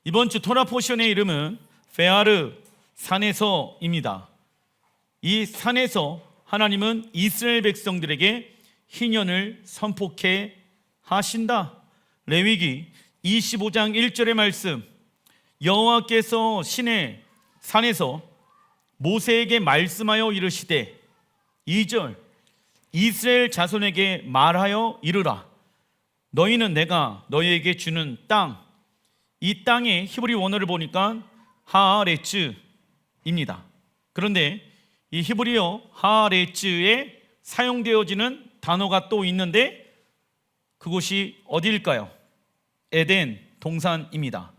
이번 주 토라 포션의 이름은 페아르 산에서입니다. 이 산에서 하나님은 이스라엘 백성들에게 희년을 선포케 하신다. 레위기 25장 1절의 말씀, 여호와께서 시내 산에서 모세에게 말씀하여 이르시되 2절, 이스라엘 자손에게 말하여 이르라. 너희는 내가 너희에게 주는 땅, 이 땅의 히브리 원어를 보니까 하아레츠입니다. 그런데 이 히브리어 하아레츠에 사용되어지는 단어가 또 있는데 그곳이 어디일까요? 에덴 동산입니다.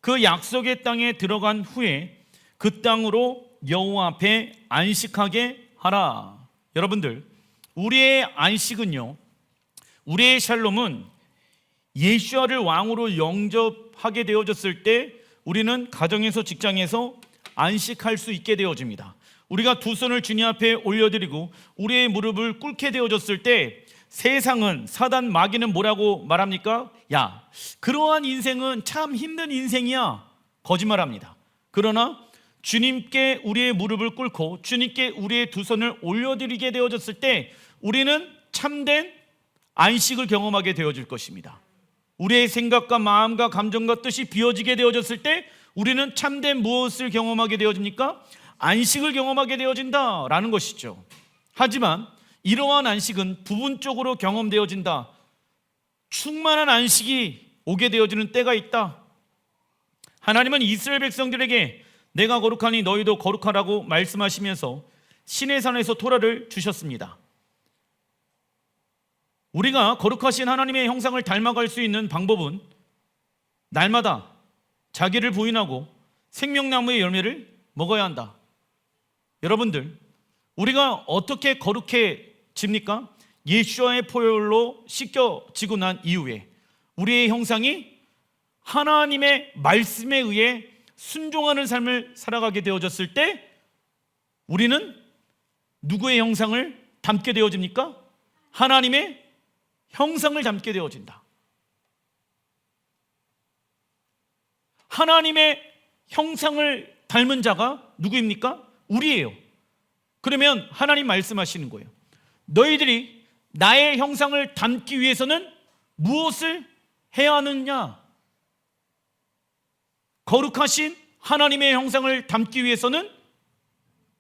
그 약속의 땅에 들어간 후에 그 땅으로 여호와 앞에 안식하게 하라. 여러분들, 우리의 안식은요, 우리의 샬롬은 예수아를 왕으로 영접하게 되어졌을 때 우리는 가정에서 직장에서 안식할 수 있게 되어집니다. 우리가 두 손을 주님 앞에 올려드리고 우리의 무릎을 꿇게 되어졌을 때 세상은, 사단 마귀는 뭐라고 말합니까? 야, 그러한 인생은 참 힘든 인생이야. 거짓말합니다. 그러나 주님께 우리의 무릎을 꿇고 주님께 우리의 두 손을 올려드리게 되어졌을 때 우리는 참된 안식을 경험하게 되어질 것입니다. 우리의 생각과 마음과 감정과 뜻이 비워지게 되어졌을 때 우리는 참된 무엇을 경험하게 되어집니까? 안식을 경험하게 되어진다라는 것이죠. 하지만 이러한 안식은 부분적으로 경험되어진다. 충만한 안식이 오게 되어지는 때가 있다. 하나님은 이스라엘 백성들에게 내가 거룩하니 너희도 거룩하라고 말씀하시면서 시내산에서 토라를 주셨습니다. 우리가 거룩하신 하나님의 형상을 닮아갈 수 있는 방법은 날마다 자기를 부인하고 생명나무의 열매를 먹어야 한다. 여러분들, 우리가 어떻게 거룩해집니까? 예수와의 포효로 씻겨지고 난 이후에 우리의 형상이 하나님의 말씀에 의해 순종하는 삶을 살아가게 되어졌을 때 우리는 누구의 형상을 담게 되어집니까? 하나님의 형상을 담게 되어진다. 하나님의 형상을 닮은 자가 누구입니까? 우리예요. 그러면 하나님 말씀하시는 거예요. 너희들이 나의 형상을 담기 위해서는 무엇을 해야 하느냐? 거룩하신 하나님의 형상을 담기 위해서는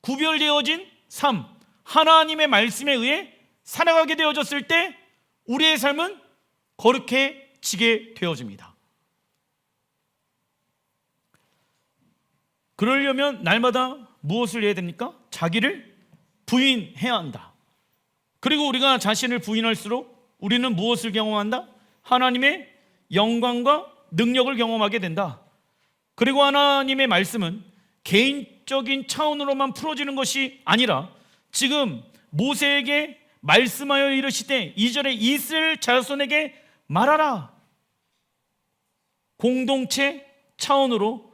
구별되어진 삶, 하나님의 말씀에 의해 살아가게 되어졌을 때 우리의 삶은 거룩해지게 되어집니다. 그러려면 날마다 무엇을 해야 됩니까? 자기를 부인해야 한다. 그리고 우리가 자신을 부인할수록 우리는 무엇을 경험한다? 하나님의 영광과 능력을 경험하게 된다. 그리고 하나님의 말씀은 개인적인 차원으로만 풀어지는 것이 아니라 지금 모세에게 말씀하여 이르시되 2절에 이스라엘 자손에게 말하라. 공동체 차원으로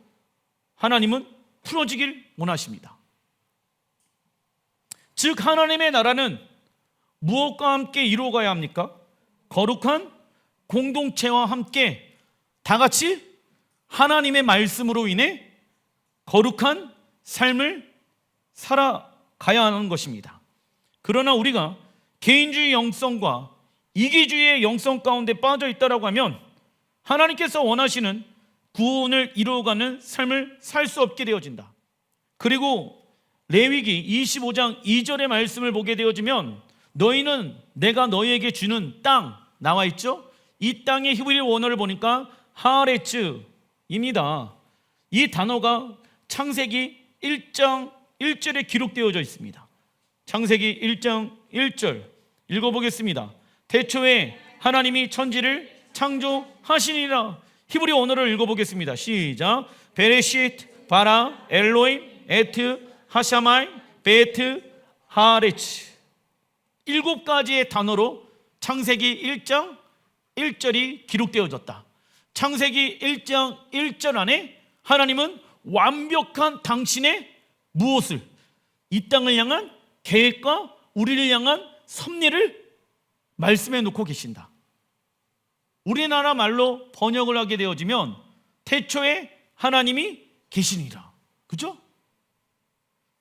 하나님은 풀어지길 원하십니다. 즉 하나님의 나라는 무엇과 함께 이루어가야 합니까? 거룩한 공동체와 함께 다 같이 하나님의 말씀으로 인해 거룩한 삶을 살아가야 하는 것입니다. 그러나 우리가 개인주의 영성과 이기주의의 영성 가운데 빠져 있다고 하면 하나님께서 원하시는 구원을 이루어가는 삶을 살 수 없게 되어진다. 그리고 레위기 25장 2절의 말씀을 보게 되어지면 너희는 내가 너희에게 주는 땅 나와 있죠? 이 땅의 히브리 원어를 보니까 하아레츠입니다. 이 단어가 창세기 1장 1절에 기록되어져 있습니다. 창세기 1장 1절 읽어보겠습니다. 태초에 하나님이 천지를 창조하시니라. 히브리 언어를 읽어보겠습니다. 시작. 베레시트 바라 엘로임 에트 하샤마이 베트 하레츠. 7가지의 단어로 창세기 1장 1절이 기록되어졌다. 창세기 1장 1절 안에 하나님은 완벽한 당신의 무엇을, 이 땅을 향한 계획과 우리를 향한 섭리를 말씀해 놓고 계신다. 우리나라 말로 번역을 하게 되어지면 태초에 하나님이 계시니라. 그죠?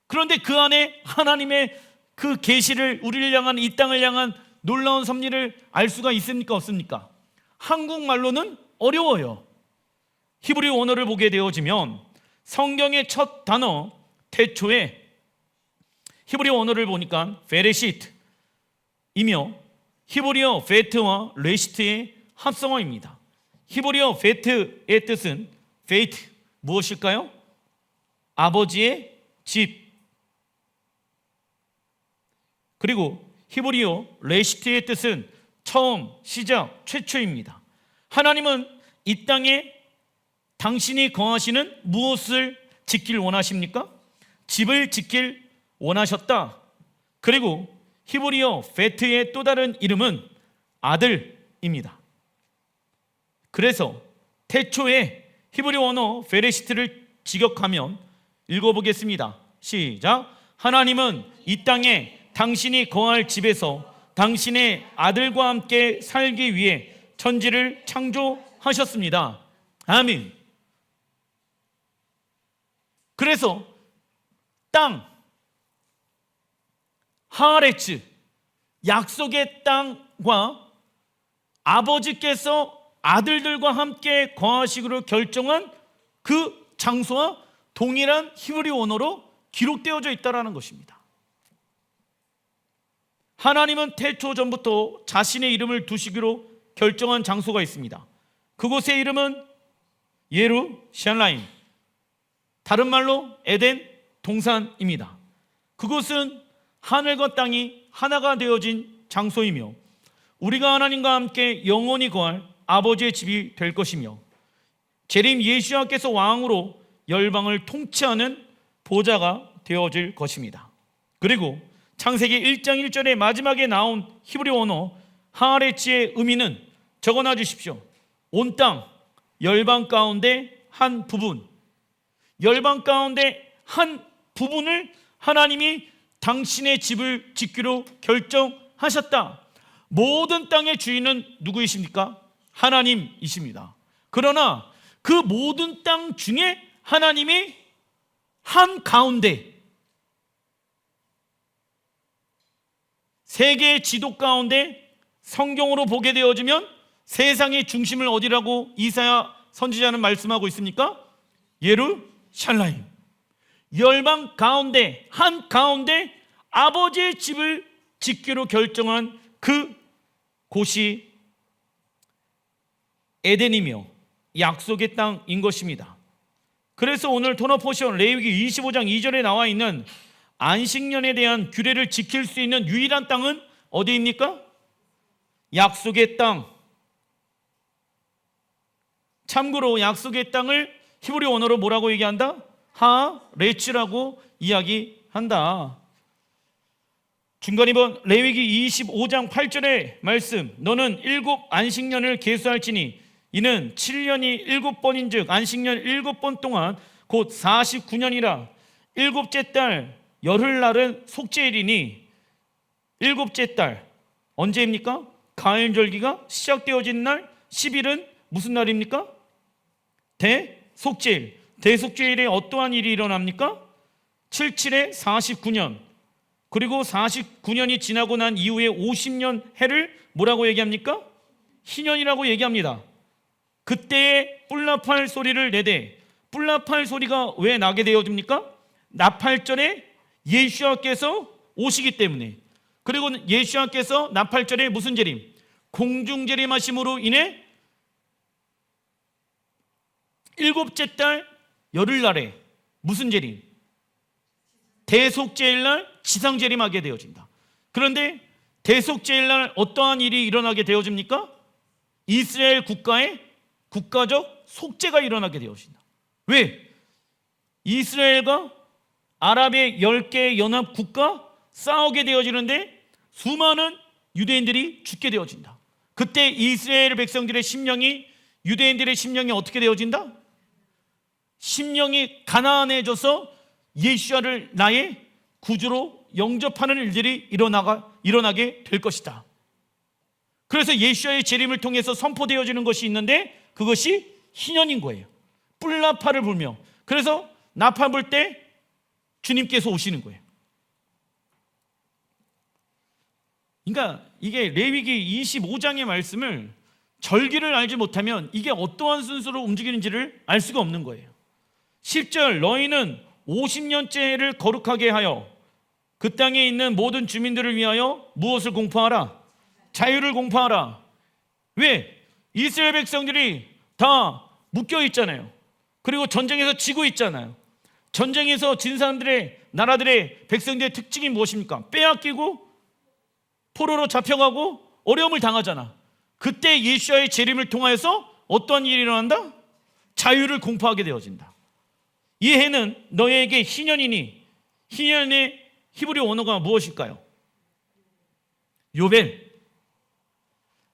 그런데 그 안에 하나님의 그 계시를, 우리를 향한, 이 땅을 향한 놀라운 섭리를 알 수가 있습니까? 없습니까? 한국말로는 어려워요. 히브리 원어를 보게 되어지면 성경의 첫 단어 태초에 히브리 원어를 보니까 베레시트이며 히브리어 베트와 레시트의 합성어입니다. 히브리어 베트의 뜻은 페이트, 무엇일까요? 아버지의 집. 그리고 히브리어 레시트의 뜻은 처음, 시작, 최초입니다. 하나님은 이 땅에 당신이 거하시는 무엇을 짓길 원하십니까? 집을 짓길 원하셨다. 그리고 히브리어 베트의 또 다른 이름은 아들입니다. 그래서 태초에 히브리 원어 베레시트를 직역하면 읽어보겠습니다. 시작. 하나님은 이 땅에 당신이 거할 집에서 당신의 아들과 함께 살기 위해 천지를 창조하셨습니다. 아멘. 그래서 땅, 하레츠, 약속의 땅과 아버지께서 아들들과 함께 거하시기로 결정한 그 장소와 동일한 히브리 원어로 기록되어져 있다는 것입니다. 하나님은 태초 전부터 자신의 이름을 두시기로 결정한 장소가 있습니다. 그곳의 이름은 예루샬라임, 다른 말로 에덴 동산입니다. 그곳은 하늘과 땅이 하나가 되어진 장소이며 우리가 하나님과 함께 영원히 거할 아버지의 집이 될 것이며 재림 예수와께서 왕으로 열방을 통치하는 보좌가 되어질 것입니다. 그리고 창세기 1장 1절의 마지막에 나온 히브리 원어 하레츠의 의미는 적어놔 주십시오. 온 땅, 열방 가운데 한 부분, 열방 가운데 한 부분을 하나님이 당신의 집을 짓기로 결정하셨다. 모든 땅의 주인은 누구이십니까? 하나님이십니다. 그러나 그 모든 땅 중에 하나님이 한 가운데, 세계의 지도 가운데 성경으로 보게 되어지면 세상의 중심을 어디라고 이사야 선지자는 말씀하고 있습니까? 예루샬라임. 열방 가운데, 한 가운데 아버지의 집을 짓기로 결정한 그 곳이 에덴이며 약속의 땅인 것입니다. 그래서 오늘 토너포션 레위기 25장 2절에 나와 있는 안식년에 대한 규례를 지킬 수 있는 유일한 땅은 어디입니까? 약속의 땅. 참고로 약속의 땅을 히브리 원어로 뭐라고 얘기한다? 하레츠라고 이야기한다. 중간 2번 레위기 25장 8절의 말씀, 너는 7 안식년을 계수할지니 이는 7년이 7번인 즉 안식년 7번 동안 곧 49년이라. 7째 달 열흘날은 속죄일이니 7째 달 언제입니까? 가을절기가 시작되어진 날 10일은 무슨 날입니까? 대속죄일. 대속죄일에 어떠한 일이 일어납니까? 77에 49년, 그리고 49년이 지나고 난 이후에 50년 해를 뭐라고 얘기합니까? 희년이라고 얘기합니다. 그때에 뿔나팔 소리를 내되, 뿔나팔 소리가 왜 나게 되어집니까? 나팔절에 예수와께서 오시기 때문에. 그리고 예수와께서 나팔절에 무슨 재림? 공중재림하심으로 인해 7째 달 열흘날에 무슨 재림? 대속죄일날 지상재림하게 되어진다. 그런데 대속죄일날 어떠한 일이 일어나게 되어집니까? 이스라엘 국가의 국가적 속죄가 일어나게 되어진다. 왜? 이스라엘과 아랍의 10개의 연합 국가 싸우게 되어지는데 수많은 유대인들이 죽게 되어진다. 그때 이스라엘 백성들의 심령이, 유대인들의 심령이 어떻게 되어진다? 심령이 가난해져서 예수야를 나의 구주로 영접하는 일들이 일어나게 될 것이다. 그래서 예수야의 재림을 통해서 선포되어지는 것이 있는데 그것이 희년인 거예요. 뿔나팔을 불며. 그래서 나팔 불 때 주님께서 오시는 거예요. 그러니까 이게 레위기 25장의 말씀을 절기를 알지 못하면 이게 어떠한 순서로 움직이는지를 알 수가 없는 거예요. 10절 너희는 50년째를 거룩하게 하여 그 땅에 있는 모든 주민들을 위하여 무엇을 공포하라? 자유를 공포하라. 왜? 이스라엘 백성들이 다 묶여 있잖아요. 그리고 전쟁에서 지고 있잖아요. 전쟁에서 진 사람들의 나라들의 백성들의 특징이 무엇입니까? 빼앗기고 포로로 잡혀가고 어려움을 당하잖아. 그때 예수와의 재림을 통하여서 어떠한 일이 일어난다? 자유를 공포하게 되어진다. 이 해는 너희에게 희년이니, 희년의 히브리 언어가 무엇일까요? 요벨.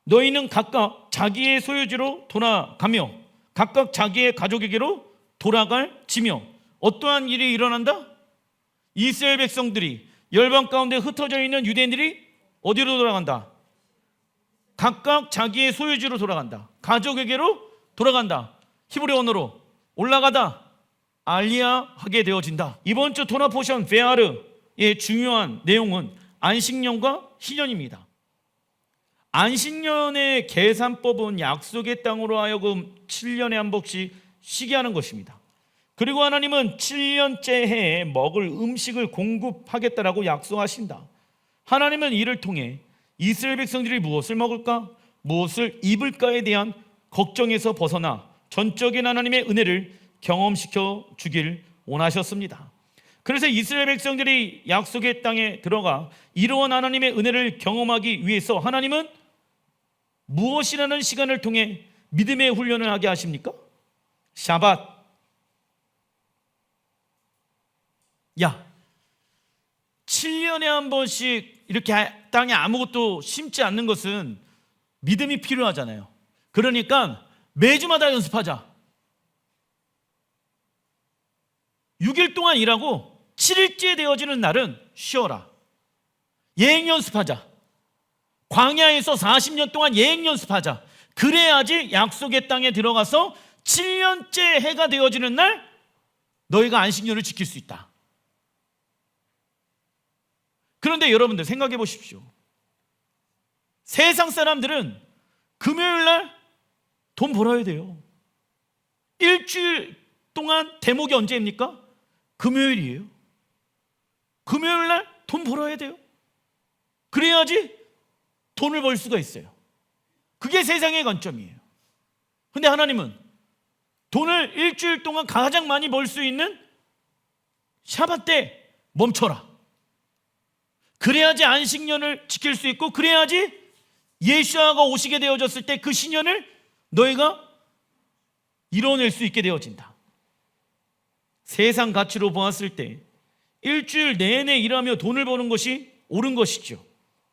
너희는 각각 자기의 소유지로 돌아가며 각각 자기의 가족에게로 돌아갈지며. 어떠한 일이 일어난다? 이스라엘 백성들이 열방 가운데 흩어져 있는 유대인들이 어디로 돌아간다? 각각 자기의 소유지로 돌아간다. 가족에게로 돌아간다. 히브리 언어로 올라가다, 알리아하게 되어진다. 이번 주 토나 포션 베아르의 중요한 내용은 안식년과 희년입니다. 안식년의 계산법은 약속의 땅으로 하여금 7년에 한 번씩 쉬게 하는 것입니다. 그리고 하나님은 7년째 해에 먹을 음식을 공급하겠다라고 약속하신다. 하나님은 이를 통해 이스라엘 백성들이 무엇을 먹을까, 무엇을 입을까에 대한 걱정에서 벗어나 전적인 하나님의 은혜를 경험시켜 주길 원하셨습니다. 그래서 이스라엘 백성들이 약속의 땅에 들어가 이러한 하나님의 은혜를 경험하기 위해서 하나님은 무엇이라는 시간을 통해 믿음의 훈련을 하게 하십니까? 샤밧. 야, 7년에 한 번씩 이렇게 땅에 아무것도 심지 않는 것은 믿음이 필요하잖아요. 그러니까 매주마다 연습하자. 6일 동안 일하고 7일째 되어지는 날은 쉬어라. 예행 연습하자. 광야에서 40년 동안 예행 연습하자. 그래야지 약속의 땅에 들어가서 7년째 해가 되어지는 날 너희가 안식년을 지킬 수 있다. 그런데 여러분들 생각해 보십시오. 세상 사람들은 금요일 날 돈 벌어야 돼요. 일주일 동안 대목이 언제입니까? 금요일이에요. 금요일 날 돈 벌어야 돼요. 그래야지 돈을 벌 수가 있어요. 그게 세상의 관점이에요. 근데 하나님은 돈을 일주일 동안 가장 많이 벌 수 있는 샤밧 때 멈춰라. 그래야지 안식년을 지킬 수 있고, 그래야지 예수아가 오시게 되어졌을 때 그 신년을 너희가 이뤄낼 수 있게 되어진다. 세상 가치로 보았을 때 일주일 내내 일하며 돈을 버는 것이 옳은 것이죠.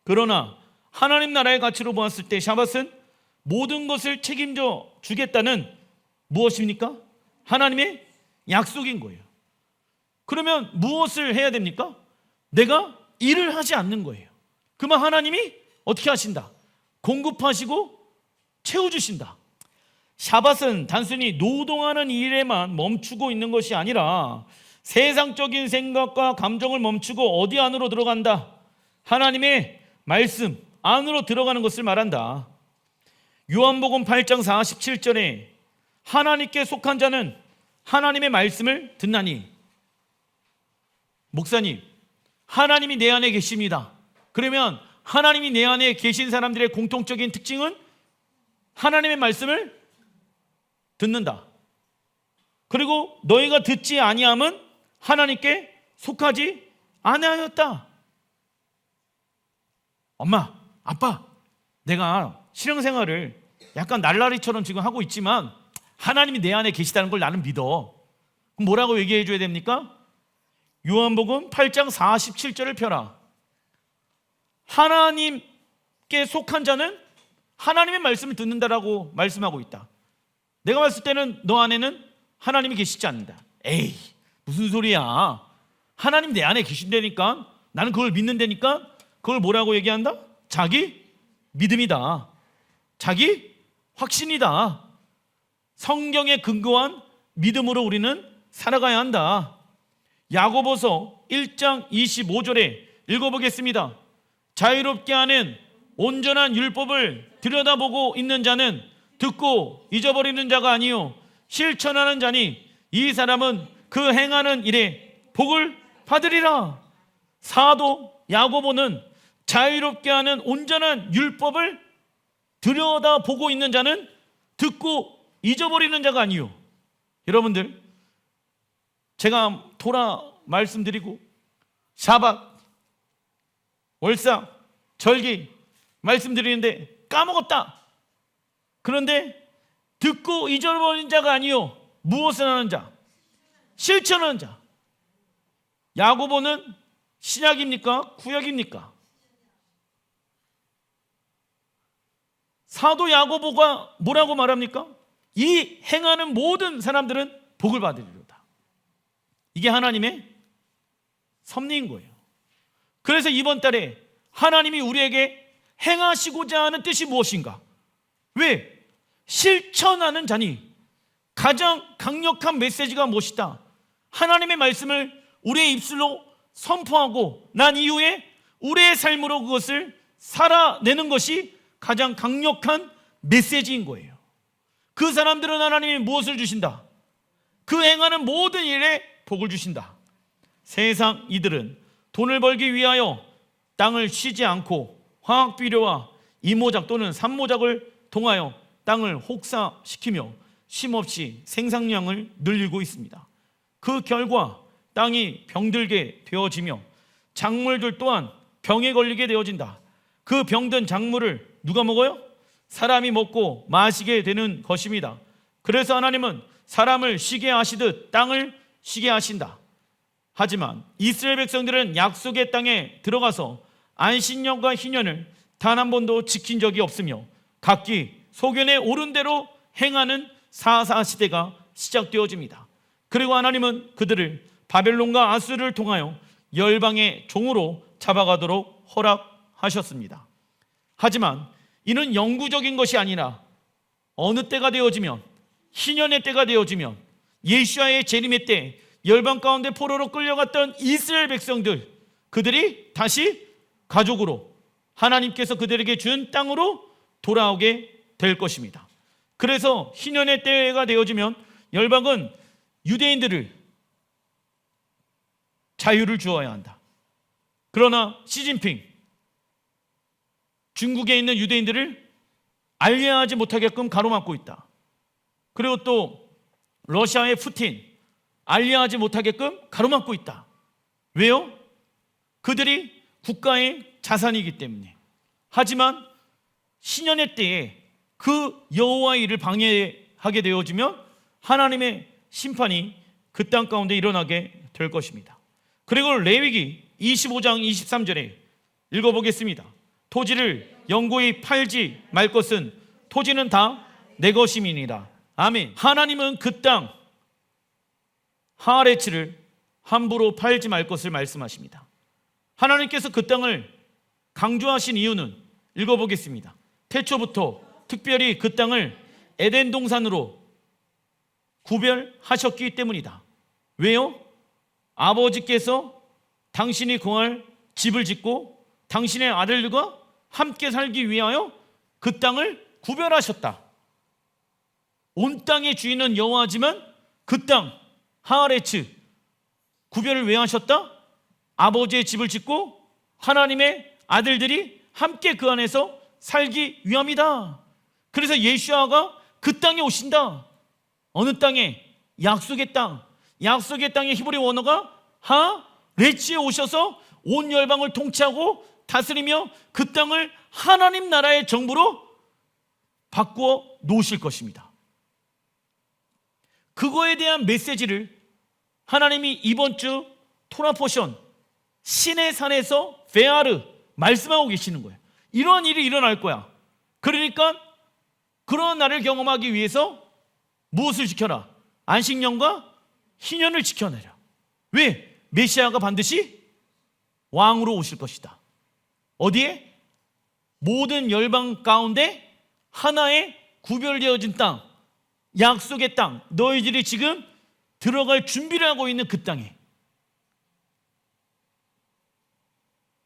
그러나 하나님 나라의 가치로 보았을 때 샤밧은 모든 것을 책임져 주겠다는 무엇입니까? 하나님의 약속인 거예요. 그러면 무엇을 해야 됩니까? 내가 일을 하지 않는 거예요. 그러면 하나님이 어떻게 하신다? 공급하시고 채워주신다. 샤밧은 단순히 노동하는 일에만 멈추고 있는 것이 아니라 세상적인 생각과 감정을 멈추고 어디 안으로 들어간다? 하나님의 말씀 안으로 들어가는 것을 말한다. 요한복음 8장 47절에 하나님께 속한 자는 하나님의 말씀을 듣나니. 목사님, 하나님이 내 안에 계십니다. 그러면 하나님이 내 안에 계신 사람들의 공통적인 특징은 하나님의 말씀을 듣는다. 그리고 너희가 듣지 아니함은 하나님께 속하지 아니하였다. 엄마, 아빠, 내가 신앙생활을 약간 날라리처럼 지금 하고 있지만 하나님이 내 안에 계시다는 걸 나는 믿어. 그럼 뭐라고 얘기해 줘야 됩니까? 요한복음 8장 47절을 펴라. 하나님께 속한 자는 하나님의 말씀을 듣는다라고 말씀하고 있다. 내가 봤을 때는 너 안에는 하나님이 계시지 않는다. 에이, 무슨 소리야. 하나님 내 안에 계신다니까. 나는 그걸 믿는다니까. 그걸 뭐라고 얘기한다? 자기 믿음이다. 자기 확신이다. 성경에 근거한 믿음으로 우리는 살아가야 한다. 야고보서 1장 25절에 읽어보겠습니다. 자유롭게 하는 온전한 율법을 들여다보고 있는 자는 듣고 잊어버리는 자가 아니요 실천하는 자니 이 사람은 그 행하는 일에 복을 받으리라. 사도 야고보는 자유롭게 하는 온전한 율법을 들여다보고 있는 자는 듣고 잊어버리는 자가 아니요. 여러분들, 제가 토라 말씀드리고 샤밧, 월사, 절기 말씀드리는데 까먹었다. 그런데 듣고 잊어버린 자가 아니요 무엇을 하는 자? 실천하는 자. 야고보는 신약입니까? 구약입니까? 사도 야고보가 뭐라고 말합니까? 이 행하는 모든 사람들은 복을 받으리로다. 이게 하나님의 섭리인 거예요. 그래서 이번 달에 하나님이 우리에게 행하시고자 하는 뜻이 무엇인가? 왜? 실천하는 자니 가장 강력한 메시지가 무엇이다? 하나님의 말씀을 우리의 입술로 선포하고 난 이후에 우리의 삶으로 그것을 살아내는 것이 가장 강력한 메시지인 거예요. 그 사람들은 하나님이 무엇을 주신다? 그 행하는 모든 일에 복을 주신다. 세상 이들은 돈을 벌기 위하여 땅을 쉬지 않고 화학비료와 이모작 또는 산모작을 통하여 땅을 혹사시키며 쉼없이 생산량을 늘리고 있습니다. 그 결과 땅이 병들게 되어지며 작물들 또한 병에 걸리게 되어진다. 그 병든 작물을 누가 먹어요? 사람이 먹고 마시게 되는 것입니다. 그래서 하나님은 사람을 쉬게 하시듯 땅을 쉬게 하신다. 하지만 이스라엘 백성들은 약속의 땅에 들어가서 안식년과 희년을 단 한 번도 지킨 적이 없으며 각기 소견에 옳은 대로 행하는 사사시대가 시작되어집니다. 그리고 하나님은 그들을 바벨론과 아수르를 통하여 열방의 종으로 잡아가도록 허락하셨습니다. 하지만 이는 영구적인 것이 아니라 어느 때가 되어지면, 희년의 때가 되어지면, 예수와의 재림의 때 열방 가운데 포로로 끌려갔던 이스라엘 백성들, 그들이 다시 가족으로 하나님께서 그들에게 준 땅으로 돌아오게 될 것입니다. 그래서 희년의 때가 되어지면 열방은 유대인들을 자유를 주어야 한다. 그러나 시진핑, 중국에 있는 유대인들을 알리하지 못하게끔 가로막고 있다. 그리고 또 러시아의 푸틴, 알리하지 못하게끔 가로막고 있다. 왜요? 그들이 국가의 자산이기 때문에. 하지만 신년의 때에 그 여호와의 일을 방해하게 되어지면 하나님의 심판이 그 땅 가운데 일어나게 될 것입니다. 그리고 레위기 25장 23절에 읽어보겠습니다. 토지를 영구히 팔지 말 것은 토지는 다 내 것임이니라. 아멘. 하나님은 그 땅 하레츠를 함부로 팔지 말 것을 말씀하십니다. 하나님께서 그 땅을 강조하신 이유는 읽어보겠습니다. 태초부터 특별히 그 땅을 에덴 동산으로 구별하셨기 때문이다. 왜요? 아버지께서 당신이 거할 집을 짓고 당신의 아들들과 함께 살기 위하여 그 땅을 구별하셨다. 온 땅의 주인은 여호와지만 그 땅 하레츠 구별을 왜 하셨다? 아버지의 집을 짓고 하나님의 아들들이 함께 그 안에서 살기 위함이다. 그래서 예수아가 그 땅에 오신다. 어느 땅에? 약속의 땅. 약속의 땅의 히브리 원어가 하레츠에 오셔서 온 열방을 통치하고 다스리며 그 땅을 하나님 나라의 정부로 바꾸어 놓으실 것입니다. 그거에 대한 메시지를 하나님이 이번 주 토라 포션 신의 산에서 베아르 말씀하고 계시는 거예요. 이러한 일이 일어날 거야. 그러니까 그런 날을 경험하기 위해서 무엇을 지켜라? 안식년과 희년을 지켜내라. 왜? 메시아가 반드시 왕으로 오실 것이다. 어디에? 모든 열방 가운데 하나의 구별되어진 땅, 약속의 땅, 너희들이 지금 들어갈 준비를 하고 있는 그 땅에.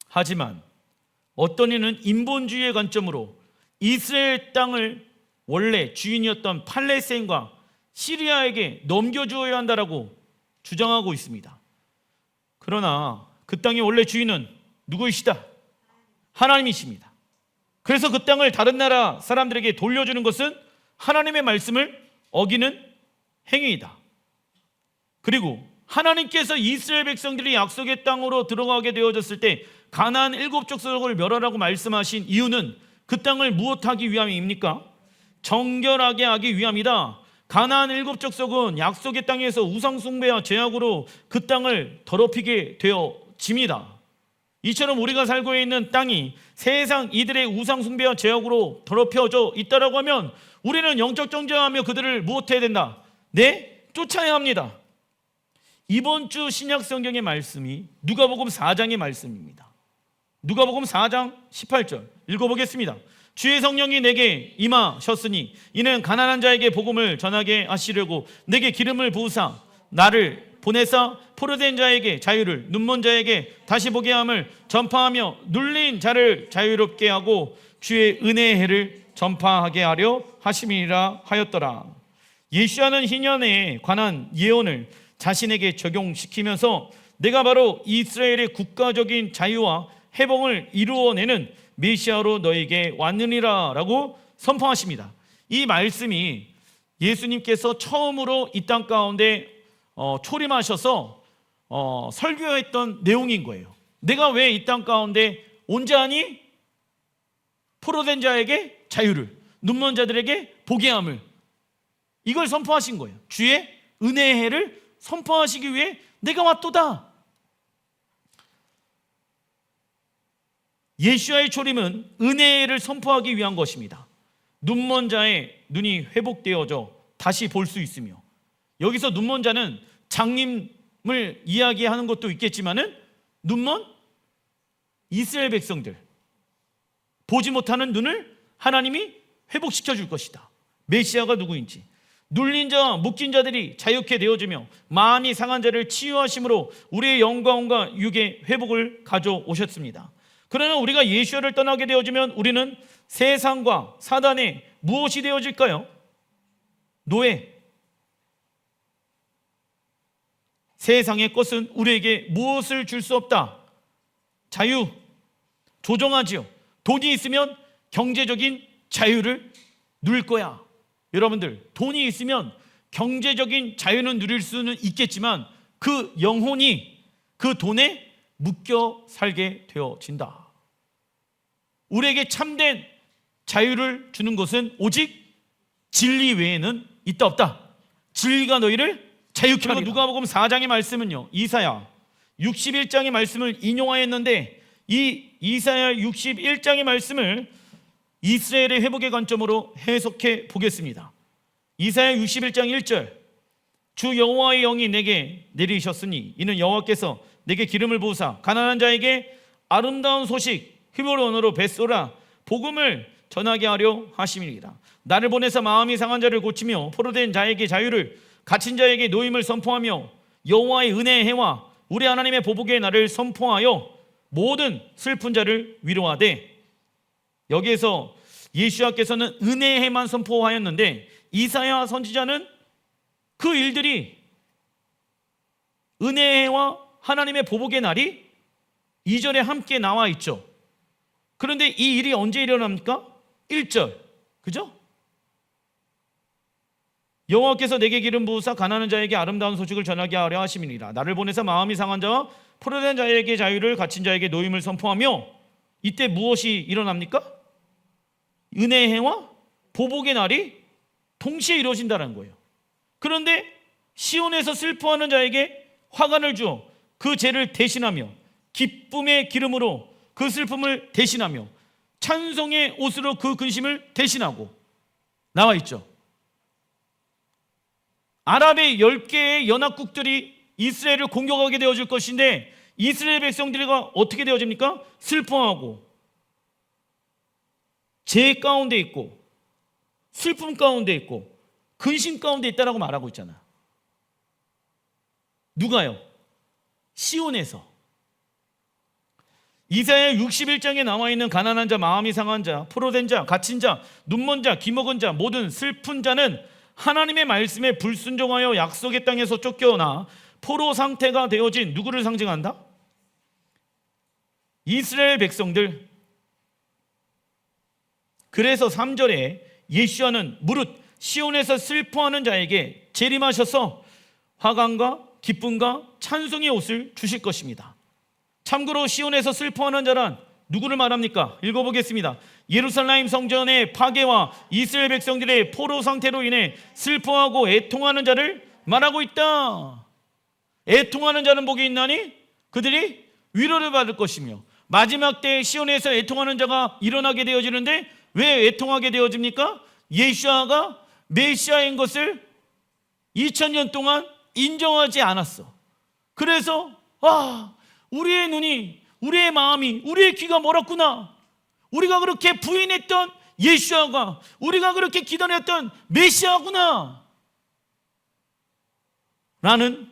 하지만 어떤 이는 인본주의의 관점으로 이스라엘 땅을 원래 주인이었던 팔레스타인과 시리아에게 넘겨주어야 한다라고 주장하고 있습니다. 그러나 그 땅의 원래 주인은 누구이시다? 하나님이십니다. 그래서 그 땅을 다른 나라 사람들에게 돌려주는 것은 하나님의 말씀을 어기는 행위이다. 그리고 하나님께서 이스라엘 백성들이 약속의 땅으로 들어가게 되어졌을 때 가나안 7족속을 멸하라고 말씀하신 이유는 그 땅을 무엇하기 위함입니까? 정결하게 하기 위함이다. 가나안 7족속은 약속의 땅에서 우상 숭배와 죄악으로 그 땅을 더럽히게 되어집니다. 이처럼 우리가 살고 있는 땅이 세상 이들의 우상 숭배와 죄악으로 더럽혀져 있다라고 하면 우리는 영적 정죄하며 그들을 무엇해야 된다? 네, 쫓아야 합니다. 이번 주 신약 성경의 말씀이 누가복음 4장의 말씀입니다. 누가복음 4장 18절 읽어보겠습니다. 주의 성령이 내게 임하셨으니 이는 가난한 자에게 복음을 전하게 하시려고 내게 기름을 부으사 나를 보내사 포로된 자에게 자유를, 눈먼 자에게 다시 보게 함을 전파하며 눌린 자를 자유롭게 하고 주의 은혜의 해를 전파하게 하려 하심이라 하였더라. 예수야는 희년에 관한 예언을 자신에게 적용시키면서 내가 바로 이스라엘의 국가적인 자유와 회복을 이루어내는 메시아로 너에게 왔느니라 라고 선포하십니다. 이 말씀이 예수님께서 처음으로 이 땅 가운데 초림하셔서 설교했던 내용인 거예요. 내가 왜 이 땅 가운데 온 자니? 포로된 자에게 자유를, 눈먼 자들에게 보게 함을, 이걸 선포하신 거예요. 주의 은혜의 해를 선포하시기 위해 내가 왔도다. 예수야의 초림은 은혜를 선포하기 위한 것입니다. 눈먼 자의 눈이 회복되어져 다시 볼 수 있으며, 여기서 눈먼 자는 장님을 이야기하는 것도 있겠지만은 눈먼 이스라엘 백성들, 보지 못하는 눈을 하나님이 회복시켜 줄 것이다. 메시아가 누구인지, 눌린 자와 묶인 자들이 자유케 되어지며 마음이 상한 자를 치유하심으로 우리의 영광과 육의 회복을 가져오셨습니다. 그러나 우리가 예수를 떠나게 되어지면 우리는 세상과 사단에 무엇이 되어질까요? 노예. 세상의 것은 우리에게 무엇을 줄 수 없다. 자유. 조종하지요. 돈이 있으면 경제적인 자유를 누릴 거야. 여러분들, 돈이 있으면 경제적인 자유는 누릴 수는 있겠지만 그 영혼이 그 돈에 묶여 살게 되어진다. 우리에게 참된 자유를 주는 것은 오직 진리 외에는 있다 없다. 진리가 너희를 자유케 하리라. 누가복음 4장의 말씀은요, 이사야 61장의 말씀을 인용하였는데 이 이사야 61장의 말씀을 이스라엘의 회복의 관점으로 해석해 보겠습니다. 이사야 61장 1절, 주 여호와의 영이 내게 내리셨으니 이는 여호와께서 내게 기름을 부으사 가난한 자에게 아름다운 소식 히브리 언어로 베소라 복음을 전하게 하려 하심이니라. 나를 보내서 마음이 상한 자를 고치며 포로된 자에게 자유를, 갇힌 자에게 노임을 선포하며 여호와의 은혜의 해와 우리 하나님의 보복의 날을 선포하여 모든 슬픈 자를 위로하되, 여기에서 예수야께서는 은혜의 해만 선포하였는데 이사야 선지자는 그 일들이, 은혜의 해와 하나님의 보복의 날이 2절에 함께 나와 있죠. 그런데 이 일이 언제 일어납니까? 1절, 그죠? 여호와께서 내게 기름 부으사 가난한 자에게 아름다운 소식을 전하게 하려 하심이니라. 나를 보내서 마음이 상한 자와 포로된 자에게 자유를, 갇힌 자에게 노임을 선포하며, 이때 무엇이 일어납니까? 은혜의 해와 보복의 날이 동시에 이루어진다는 거예요. 그런데 시온에서 슬퍼하는 자에게 화관을 주어 그 죄를 대신하며 기쁨의 기름으로 그 슬픔을 대신하며 찬송의 옷으로 그 근심을 대신하고 나와 있죠. 아랍의 10개의 연합국들이 이스라엘을 공격하게 되어질 것인데 이스라엘 백성들과 어떻게 되어집니까? 슬퍼하고 죄 가운데 있고 슬픔 가운데 있고 근심 가운데 있다라고 말하고 있잖아. 누가요? 시온에서. 이사야 61장에 나와 있는 가난한 자, 마음이 상한 자, 포로된 자, 갇힌 자, 눈먼 자, 귀먹은 자, 모든 슬픈 자는 하나님의 말씀에 불순종하여 약속의 땅에서 쫓겨나 포로 상태가 되어진 누구를 상징한다? 이스라엘 백성들. 그래서 3절에 예수와는 무릇 시온에서 슬퍼하는 자에게 재림하셔서 화관과 기쁨과 찬송의 옷을 주실 것입니다. 참고로 시온에서 슬퍼하는 자란 누구를 말합니까? 읽어보겠습니다. 예루살렘 성전의 파괴와 이스라엘 백성들의 포로 상태로 인해 슬퍼하고 애통하는 자를 말하고 있다. 애통하는 자는 복이 있나니 그들이 위로를 받을 것이며, 마지막 때에 시온에서 애통하는 자가 일어나게 되어지는데 왜 애통하게 되어집니까? 예수아가 메시아인 것을 2000년 동안 인정하지 않았어. 그래서 우리의 눈이, 우리의 마음이, 우리의 귀가 멀었구나. 우리가 그렇게 부인했던 예수아가, 우리가 그렇게 기다렸던 메시아구나 라는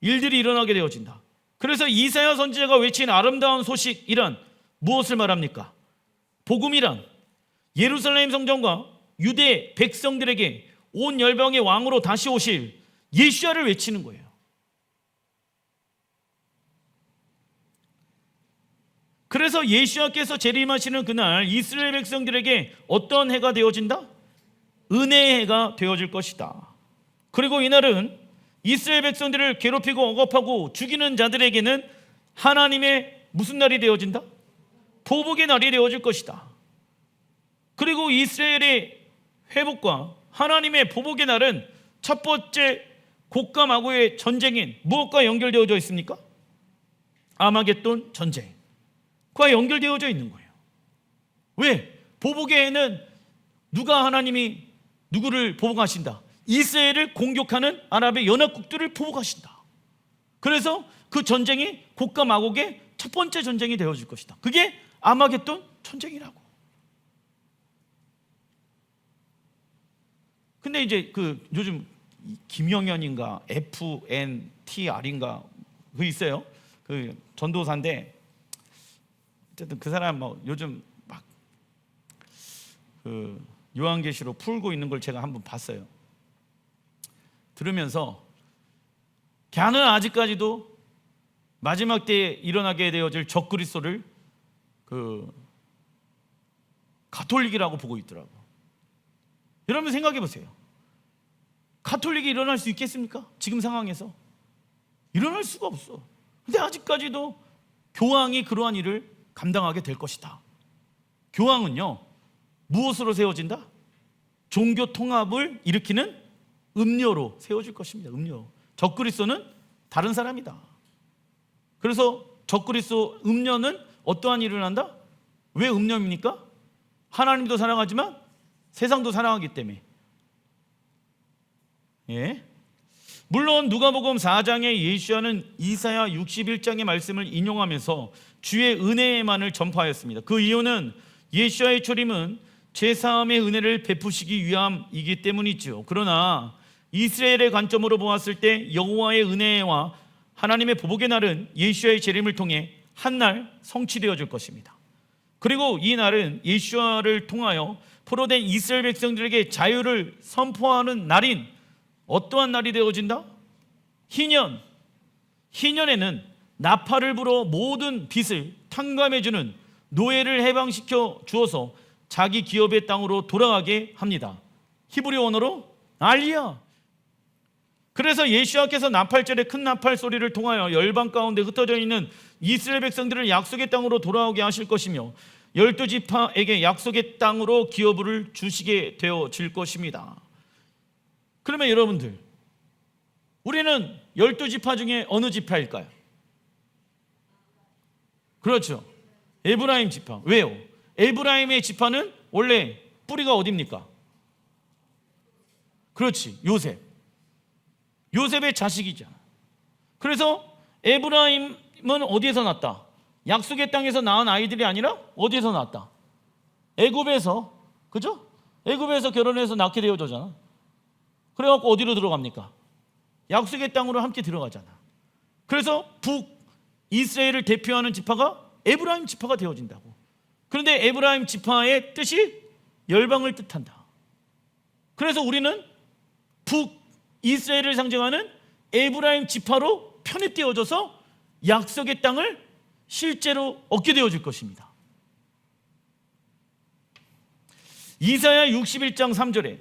일들이 일어나게 되어진다. 그래서 이사야 선지자가 외친 아름다운 소식이란 무엇을 말합니까? 복음이란 예루살렘 성전과 유대 백성들에게 온 열방의 왕으로 다시 오실 예수야를 외치는 거예요. 그래서 예수야께서 재림하시는 그날 이스라엘 백성들에게 어떤 해가 되어진다? 은혜의 해가 되어질 것이다. 그리고 이날은 이스라엘 백성들을 괴롭히고 억압하고 죽이는 자들에게는 하나님의 무슨 날이 되어진다? 보복의 날이 되어질 것이다. 그리고 이스라엘의 회복과 하나님의 보복의 날은 첫 번째 곡과 마고의 전쟁인 무엇과 연결되어져 있습니까? 아마겟돈 전쟁과 연결되어져 있는 거예요. 왜? 보복의 해는 누가 하나님이 누구를 보복하신다? 이스라엘을 공격하는 아랍의 연합국들을 보복하신다. 그래서 그 전쟁이 곡과 마곡의 첫 번째 전쟁이 되어질 것이다. 그게 아마겟돈 전쟁이라고. 근데 이제 그 요즘 김영현인가 FNTR인가 그 있어요. 그 전도사인데 어쨌든 그 사람 뭐 요즘 막 그 요한계시로 풀고 있는 걸 제가 한번 봤어요. 들으면서 걔는 아직까지도 마지막 때에 일어나게 되어질 적그리스도를 그 가톨릭이라고 보고 있더라고. 여러분 생각해 보세요. 가톨릭이 일어날 수 있겠습니까? 지금 상황에서 일어날 수가 없어. 근데 아직까지도 교황이 그러한 일을 감당하게 될 것이다. 교황은요 무엇으로 세워진다? 종교 통합을 일으키는 음료로 세워질 것입니다. 음료. 적그리스도는 다른 사람이다. 그래서 적그리스도 음료는 어떠한 일을 한다? 왜 음료입니까? 하나님도 사랑하지만 세상도 사랑하기 때문에. 예. 물론 누가복음 4장에 예수야는 이사야 61장의 말씀을 인용하면서 주의 은혜만을 전파하였습니다. 그 이유는 예수야의 초림은 제사함의 은혜를 베푸시기 위함이기 때문이죠. 그러나 이스라엘의 관점으로 보았을 때 여호와의 은혜와 하나님의 보복의 날은 예수야의 재림을 통해 한 날 성취되어질 것입니다. 그리고 이 날은 예수야를 통하여 포로된 이스라엘 백성들에게 자유를 선포하는 날인 어떠한 날이 되어진다? 희년. 희년에는 나팔을 불어 모든 빚을 탕감해주는 노예를 해방시켜 주어서 자기 기업의 땅으로 돌아가게 합니다. 히브리 언어로 알리야. 그래서 예수야께서 나팔절의 큰 나팔 소리를 통하여 열방 가운데 흩어져 있는 이스라엘 백성들을 약속의 땅으로 돌아오게 하실 것이며 12지파에게 약속의 땅으로 기업을 주시게 되어질 것입니다. 그러면 여러분들, 우리는 12지파 중에 어느 지파일까요? 그렇죠. 에브라임 지파. 왜요? 에브라임의 지파는 원래 뿌리가 어디입니까? 그렇지, 요셉. 요셉의 자식이잖아. 그래서 에브라임은 어디에서 났다? 약속의 땅에서 낳은 아이들이 아니라 어디에서 낳았다? 애굽에서. 그죠? 애굽에서 결혼해서 낳게 되어졌잖아. 그래갖고 어디로 들어갑니까? 약속의 땅으로 함께 들어가잖아. 그래서 북이스라엘을 대표하는 지파가 에브라임 지파가 되어진다고. 그런데 에브라임 지파의 뜻이 열방을 뜻한다. 그래서 우리는 북이스라엘을 상징하는 에브라임 지파로 편입되어져서 약속의 땅을 실제로 얻게 되어질 것입니다. 이사야 61장 3절에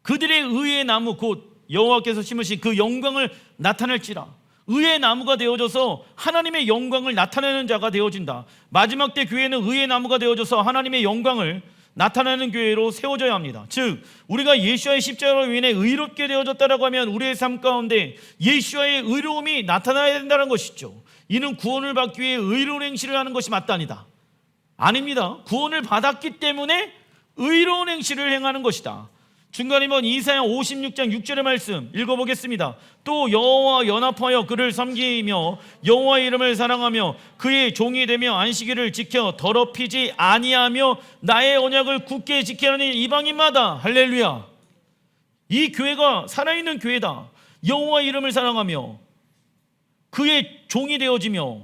그들의 의의 나무 곧 여호와께서 심으신 그 영광을 나타낼지라. 의의 나무가 되어져서 하나님의 영광을 나타내는 자가 되어진다. 마지막 때 교회는 의의 나무가 되어져서 하나님의 영광을 나타내는 교회로 세워져야 합니다. 즉 우리가 예수와의 십자가로 인해 의롭게 되어졌다라고 하면 우리의 삶 가운데 예수와의 의로움이 나타나야 된다는 것이죠. 이는 구원을 받기 위해 의로운 행실을 하는 것이 마땅하다. 아닙니다. 구원을 받았기 때문에 의로운 행실을 행하는 것이다. 중간에 본 이사야 56장 6절의 말씀 읽어보겠습니다. 또 여호와와 연합하여 그를 섬기며 여호와의 이름을 사랑하며 그의 종이 되며 안식일을 지켜 더럽히지 아니하며 나의 언약을 굳게 지키는 이방인마다. 할렐루야. 이 교회가 살아있는 교회다. 여호와의 이름을 사랑하며 그의 종이 되어지며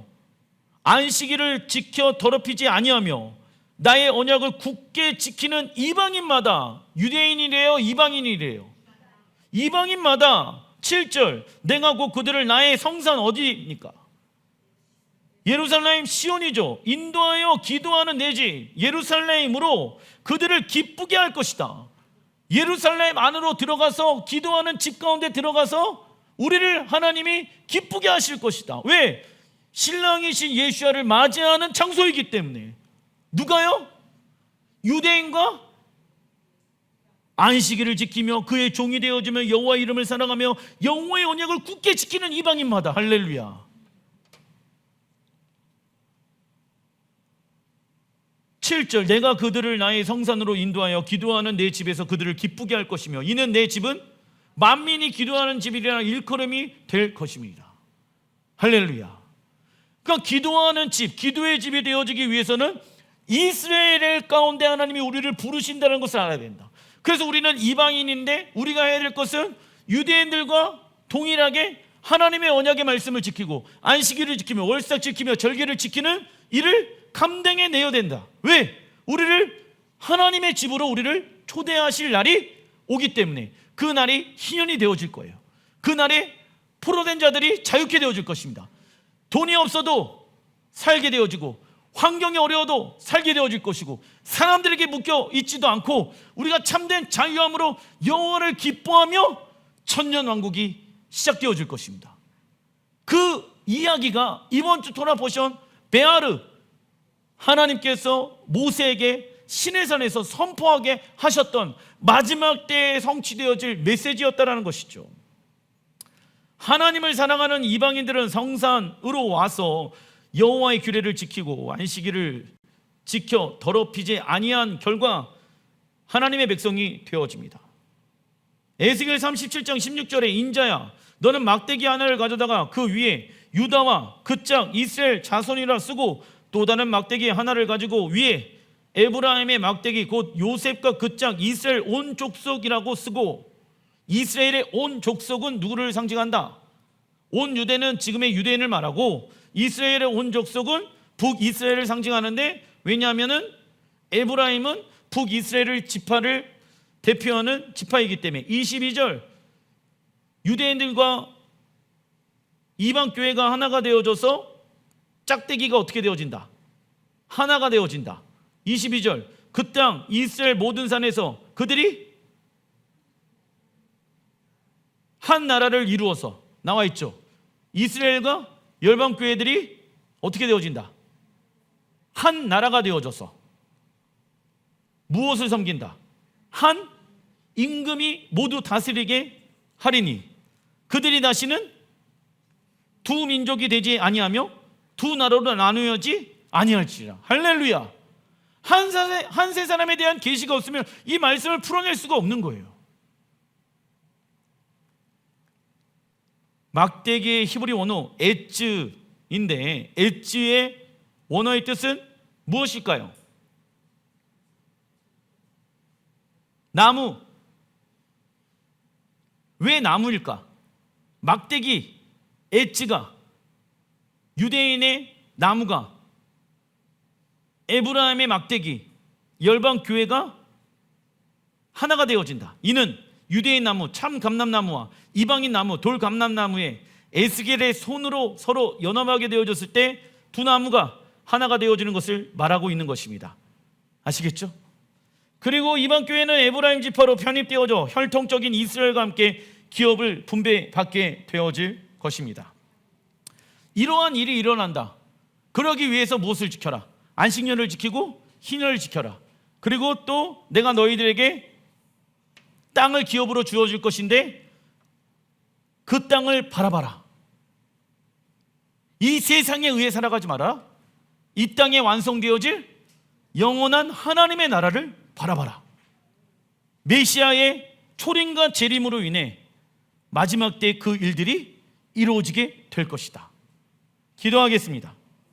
안식일을 지켜 더럽히지 아니하며 나의 언약을 굳게 지키는 이방인마다. 유대인이래요, 이방인이래요? 이방인마다. 7절 내가 곧 그들을 나의 성산 어디입니까? 예루살렘 시온이죠. 인도하여 기도하는 내 집 예루살렘으로 그들을 기쁘게 할 것이다. 예루살렘 안으로 들어가서 기도하는 집 가운데 들어가서 우리를 하나님이 기쁘게 하실 것이다. 왜? 신랑이신 예수야를 맞이하는 장소이기 때문에. 누가요? 유대인과 안식일을 지키며 그의 종이 되어지며 여호와의 이름을 사랑하며 여호와의 언약을 굳게 지키는 이방인마다. 할렐루야. 7절 내가 그들을 나의 성산으로 인도하여 기도하는 내 집에서 그들을 기쁘게 할 것이며 이는 내 집은 만민이 기도하는 집이라 일컬음이 될 것입니다. 할렐루야. 그러니까 기도하는 집, 기도의 집이 되어지기 위해서는 이스라엘 가운데 하나님이 우리를 부르신다는 것을 알아야 된다. 그래서 우리는 이방인인데 우리가 해야 될 것은 유대인들과 동일하게 하나님의 언약의 말씀을 지키고 안식일을 지키며 월삭 지키며 절기를 지키는 일을 감당해 내야 된다. 왜? 우리를 하나님의 집으로 우리를 초대하실 날이 오기 때문에. 그 날이 희년이 되어질 거예요. 그 날에 포로된 자들이 자유케 되어질 것입니다. 돈이 없어도 살게 되어지고 환경이 어려워도 살게 되어질 것이고 사람들에게 묶여 있지도 않고 우리가 참된 자유함으로 영원을 기뻐하며 천년왕국이 시작되어질 것입니다. 그 이야기가 이번 주 토라 포션 베아르, 하나님께서 모세에게 시내산에서 선포하게 하셨던 마지막 때에 성취되어질 메시지였다라는 것이죠. 하나님을 사랑하는 이방인들은 성산으로 와서 여호와의 규례를 지키고 안식일을 지켜 더럽히지 아니한 결과 하나님의 백성이 되어집니다. 에스겔 37장 16절에 인자야 너는 막대기 하나를 가져다가 그 위에 유다와 그 짝 이스라엘 자손이라 쓰고 또 다른 막대기 하나를 가지고 위에 에브라임의 막대기 곧 요셉과 그 짝 이스라엘 온 족속이라고 쓰고. 이스라엘의 온 족속은 누구를 상징한다? 온 유대는 지금의 유대인을 말하고 이스라엘의 온 족속은 북이스라엘을 상징하는데, 왜냐하면 에브라임은 북이스라엘 지파를 대표하는 지파이기 때문에. 22절 유대인들과 이방교회가 하나가 되어져서 짝대기가 어떻게 되어진다? 하나가 되어진다. 22절 그 땅 이스라엘 모든 산에서 그들이 한 나라를 이루어서 나와 있죠. 이스라엘과 열방교회들이 어떻게 되어진다? 한 나라가 되어져서 무엇을 섬긴다? 한 임금이 모두 다스리게 하리니 그들이 다시는 두 민족이 되지 아니하며 두 나라로 나누어지 아니할지라. 할렐루야. 한 세 사람에 대한 계시가 없으면 이 말씀을 풀어낼 수가 없는 거예요. 막대기의 히브리 원어 에츠인데 에츠의 원어의 뜻은 무엇일까요? 나무. 왜 나무일까? 막대기, 엣지가, 유대인의 나무가, 에브라임의 막대기, 열방 교회가 하나가 되어진다. 이는 유대인 나무 참 감람나무와 이방인 나무 돌 감람나무에 에스겔의 손으로 서로 연합하게 되어졌을 때 두 나무가 하나가 되어지는 것을 말하고 있는 것입니다. 아시겠죠? 그리고 이방 교회는 에브라임 지파로 편입되어져 혈통적인 이스라엘과 함께 기업을 분배받게 되어질 것입니다. 이러한 일이 일어난다. 그러기 위해서 무엇을 지켜라? 안식년을 지키고 희년을 지켜라. 그리고 또 내가 너희들에게 땅을 기업으로 주어줄 것인데 그 땅을 바라봐라. 이 세상에 의해 살아가지 마라. 이 땅에 완성되어질 영원한 하나님의 나라를 바라봐라. 메시아의 초림과 재림으로 인해 마지막 때 그 일들이 이루어지게 될 것이다. 기도하겠습니다.